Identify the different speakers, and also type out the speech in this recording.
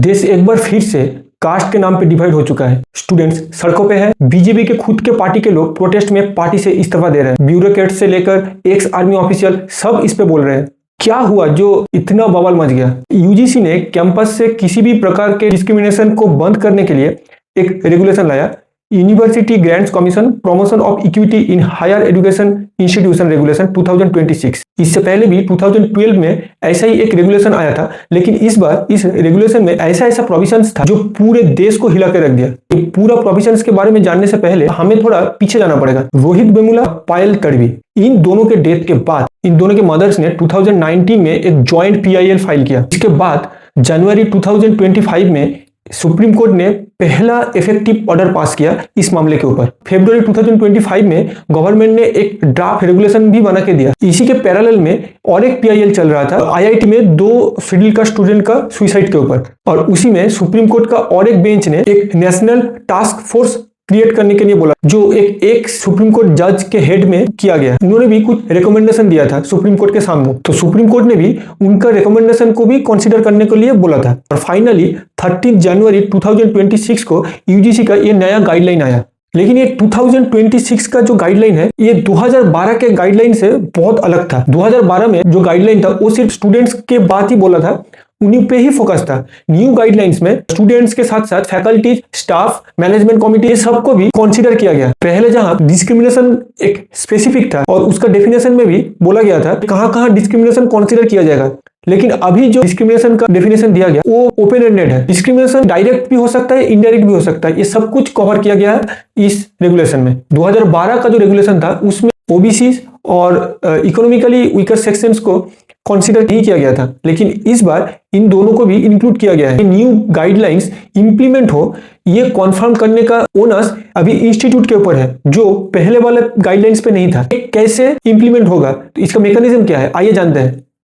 Speaker 1: देश एक बार फिर से कास्ट के नाम पे डिवाइड हो चुका है। स्टूडेंट्स सड़कों पे है, बीजेपी के खुद के पार्टी के लोग प्रोटेस्ट में पार्टी से इस्तीफा दे रहे हैं, ब्यूरोक्रेट से लेकर एक्स आर्मी ऑफिशियल सब इस पे बोल रहे हैं। क्या हुआ जो इतना बवाल मच गया? यूजीसी ने कैंपस से किसी भी प्रकार के डिस्क्रिमिनेशन को बंद करने के लिए एक रेगुलेशन लाया, university grants commission promotion of equity in higher education institution regulation 2026। इससे पहले भी 2012 में ऐसा ही एक रेगुलेशन आया था, लेकिन इस बार इस रेगुलेशन में ऐसा प्रोविजंस था जो पूरे देश को हिला के रख दिया। ये पूरा प्रोविजंस के बारे में जानने से पहले हमें थोड़ा पीछे जाना पड़ेगा। रोहित वेमुला, पायल तडवी, इन दोनों के डेथ के बाद इन दोनों के मदर्स ने 2019 में एक ज्वाइंट PIL फाइल किया। इसके बाद जनवरी 2025 में सुप्रीम कोर्ट ने पहला इफेक्टिव ऑर्डर पास किया इस मामले के ऊपर। फरवरी 2025 में गवर्नमेंट ने एक ड्राफ्ट रेगुलेशन भी बना के दिया। इसी के पैरेलल में और एक PIL चल रहा था IIT में 2 फिडिल का स्टूडेंट का सुसाइड के ऊपर, और उसी में सुप्रीम कोर्ट का और एक बेंच ने एक नेशनल टास्क फोर्स क्रिएट करने के लिए बोला, जो एक सुप्रीम कोर्ट जज के हेड में किया गया। उन्होंने भी कुछ रिकमेंडेशन दिया था सुप्रीम कोर्ट के सामने, तो सुप्रीम कोर्ट ने भी उनका रिकमेंडेशन को भी कंसीडर करने के लिए बोला था। और फाइनली 30 जनवरी 2026 को यूजीसी का ये नया गाइडलाइन आया। लेकिन ये 2026 का जो गाइडलाइन है ये 2012 के गाइडलाइन से बहुत अलग था। 2012 में जो गाइडलाइन था वो सिर्फ स्टूडेंट्स के बात ही बोला था, उन्हीं पे ही फोकस था। न्यू गाइडलाइंस में स्टूडेंट्स के साथ साथ फैकल्टी, स्टाफ, मैनेजमेंट कमिटी, ये सबको भी कंसीडर किया गया। पहले जहां डिस्क्रिमिनेशन एक स्पेसिफिक था और उसका डेफिनेशन में भी बोला गया था कहां डिस्क्रिमिनेशन कंसीडर किया जाएगा, लेकिन अभी जो डिस्क्रिमिनेशन का डेफिनेशन दिया गया वो ओपन एंडेड है। डिस्क्रिमिनेशन डायरेक्ट भी हो सकता है, इनडायरेक्ट भी हो सकता है। ये सब कुछ कवर किया गया है इस रेगुलेशन में। 2012 का जो रेगुलेशन था उसमें ओबीसी और इकोनॉमिकली वीकर सेक्शंस को कंसीडर नहीं किया गया था, लेकिन इस बार इन दोनों को भी इंक्लूड किया गया है। न्यू गाइडलाइंस इंप्लीमेंट हो ये कंफर्म करने का ओनस अभी इंस्टीट्यूट के ऊपर है, जो पहले वाले गाइडलाइंस पे नहीं था। कैसे इंप्लीमेंट होगा, तो इसका मैकेनिज्म क्या है, आइए जानते हैं।